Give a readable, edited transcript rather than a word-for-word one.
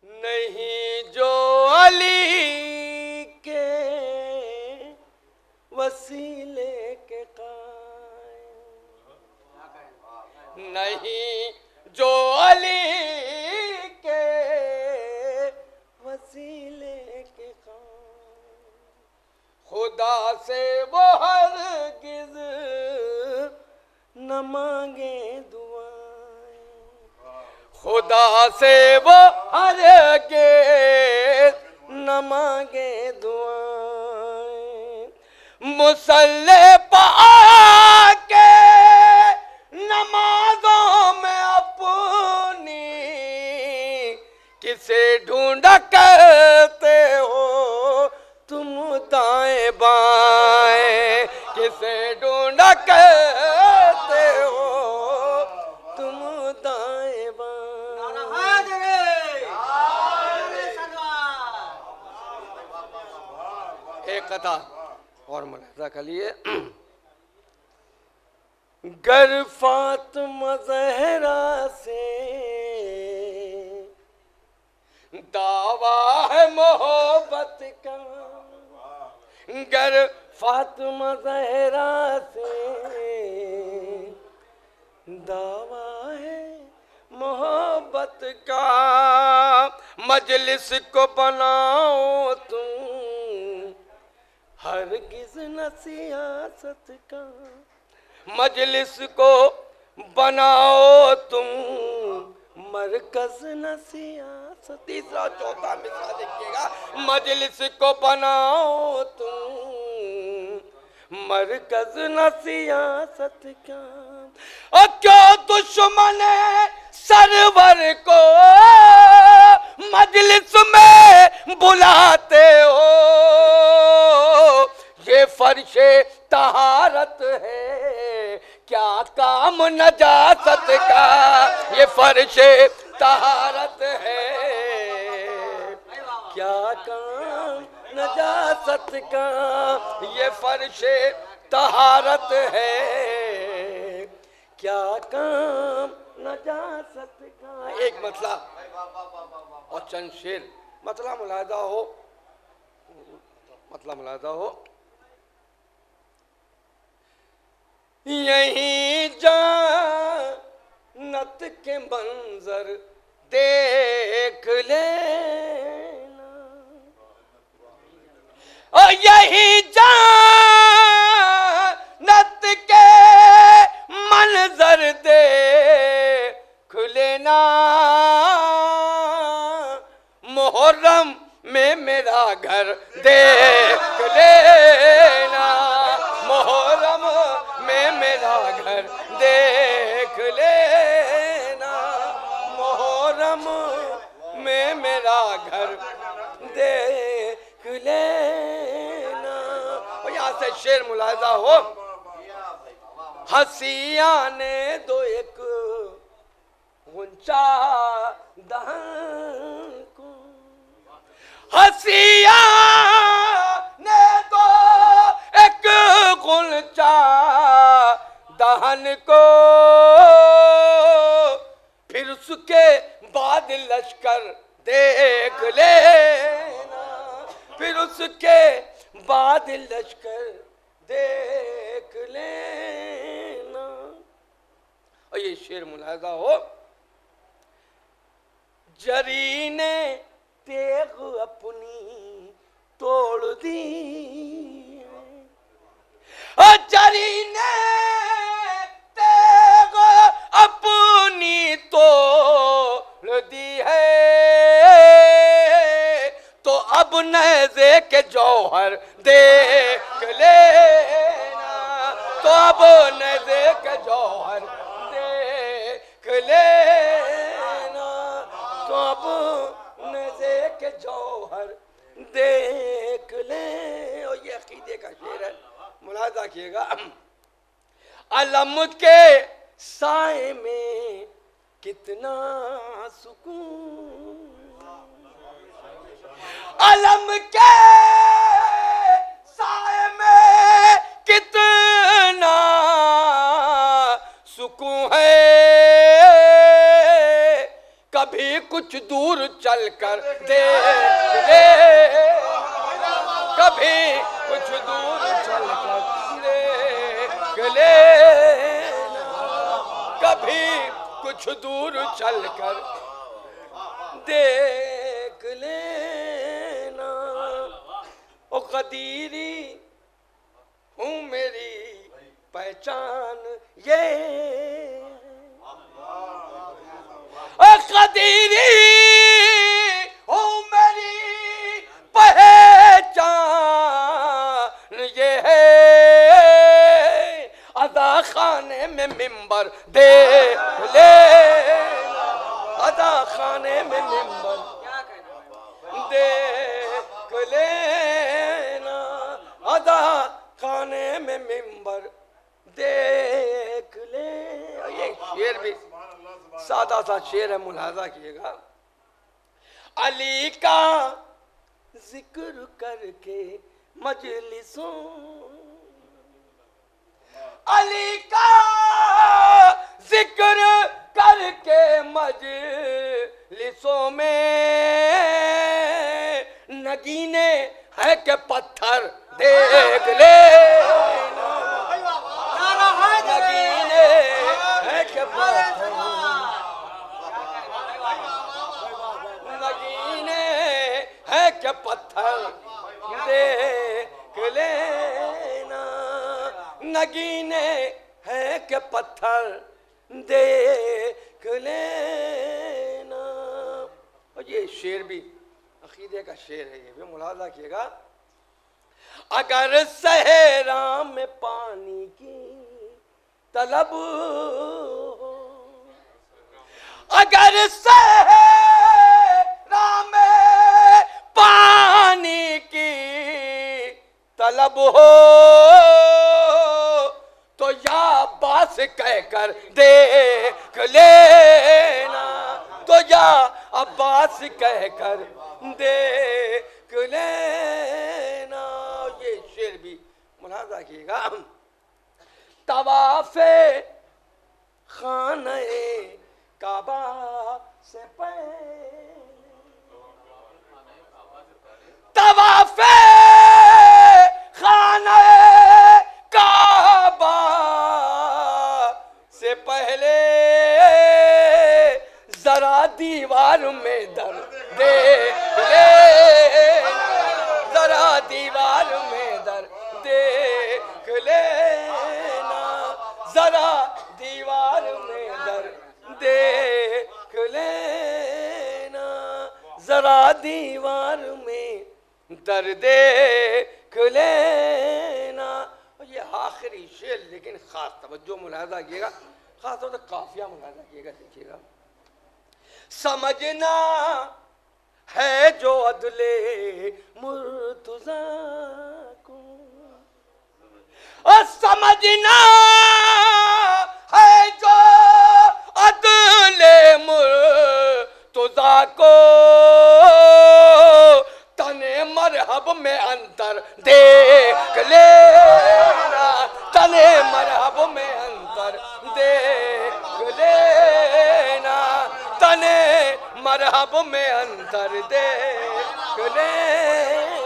نہیں جو علی کے وسیلے کے قائم، نہیں جو علی کے وسیلے کے قائم، خدا سے وہ ہرگز نہ مانگے دعائیں، خدا سے وہ ہرگز نہ مانگے دعائیں، مصلی پہ آ کے نمازوں میں اپنی کسے ڈھونڈا کرتے ہو تم دائیں بائیں، کسے ڈھونڈا کرتے ہو تم دائیں بائیں۔ ایک قطع اور ملاحظہ کر لیے، گر فاطمہ زہرا سے دعویٰ ہے محبت کا، گر فاطمہ زہرا سے دعویٰ ہے محبت کا، مجلس کو بناؤ تم ہرگز نہ سیاست کا، مجلس کو بناؤ تم مرکز نہ سیاست، تیسرا چوتھا مثال دیکھیے گا، مجلس کو بناؤ تم مرکز نہ سیاست کا، اور کیوں دشمن سرور کو مجلس میں بلاتے ہو، یہ فرش طہارت ہے کیا کام نجاست کا، یہ فرش طہارت ہے کیا کام نجاست کا، یہ فرش طہارت ہے کیا کام نجاست کا۔ ایک مسئلہ اور چند شعر، مسئلہ ملاحظہ ہو، مسئلہ ملاحظہ ہو، یہیں جنت کے منظر دیکھ لینا، اور یہیں جنت کے منظر دیکھ لینا، محرم میں میرا گھر دیکھ لینا، محرم میں میرا گھر دیکھ لینا، محرم میں میرا گھر دیکھ لینا۔ اور یہاں سے شعر ملاحظہ ہو، ہنسیاں نے دو ایک غنچہ دہن کو، ہنسیاں نے دو ایک غنچہ دہن کو، پھر اس کے بعد لشکر دیکھ لینا، پھر اس کے بعد لشکر دیکھ لینا۔ اور یہ شعر ملاحظہ ہو، جری نے تیغ اپنی توڑ دی، اور جری نے تیغ اپنی توڑ دی ہے، تو اب نیزے کے جوہر دیکھ لینا، تو اب نیزے کے جوہر دیکھ لینا، تو اب نیزے کے جوہر دیکھ لیں۔ اور یہ عقیدے کا شعر ہے، ملاحظہ کیے گا، علم کے سائے میں کتنا سکون، علم کے سائے میں کتنا سکون ہے، کبھی کچھ کچھ دور چل کر دیکھ لے کبھی کچھ دور چل کر دیکھ لے کبھی کچھ دور چل کر دیکھ لینا او قدیری ہوں میری پہچان یہ او قدیری ہوں میری پہچان یہ ہے ادا خانے میں ممبر دیکھ لے ادا خانے میں ممبر دیکھ لینا ادا خانے میں ممبر دیکھ لے یہ شعر بھی سادہ سا شعر ہے ملاحظہ کیے گا علی کا ذکر کر کے مجلسوں علی کا ذکر کر کے مجلسوں میں نگینے ہے کہ پتھر دیکھ لینا نگینے ہے کہ پتھر نگینے ہے کہ پتھر دیکھ لینا نگینے ہے کہ پتھر دیکھ لینا اور یہ شعر بھی عقیدے کا شعر ہے یہ بھی ملاحظہ کیے گا اگر صحرا میں پانی کی طلب ہو اگر صحرا میں پانی کی طلب ہو تو یا عباس کہہ کر دیکھ لینا تو یا عباس کہہ کر دیکھ لینا یہ شعر بھی ملاحظہ کیے گا طواف خانہ کعبہ سے پہلے طواف خانہ کعبہ سے پہلے ذرا دیوار میں در دیکھ لینا ذرا دیوار میں در دیکھ لینا ذرا دیوار میں در دیکھ لینا ذرا دیوار میں در دیکھ لینا یہ آخری شعر لیکن خاص توجہ ملاحظہ کیے گا خاص طور سے قافیہ ملاحظہ کیے گا دیکھیے گا سمجھنا ہے جو عدل مرتضیٰ کو اور سمجھنا ہے جو عدل مرتضیٰ کو تن مرحب میں انتر دیکھ لینا تن مرحب میں انتر دیکھ لینا تن مرحب میں انتر دیکھ لینا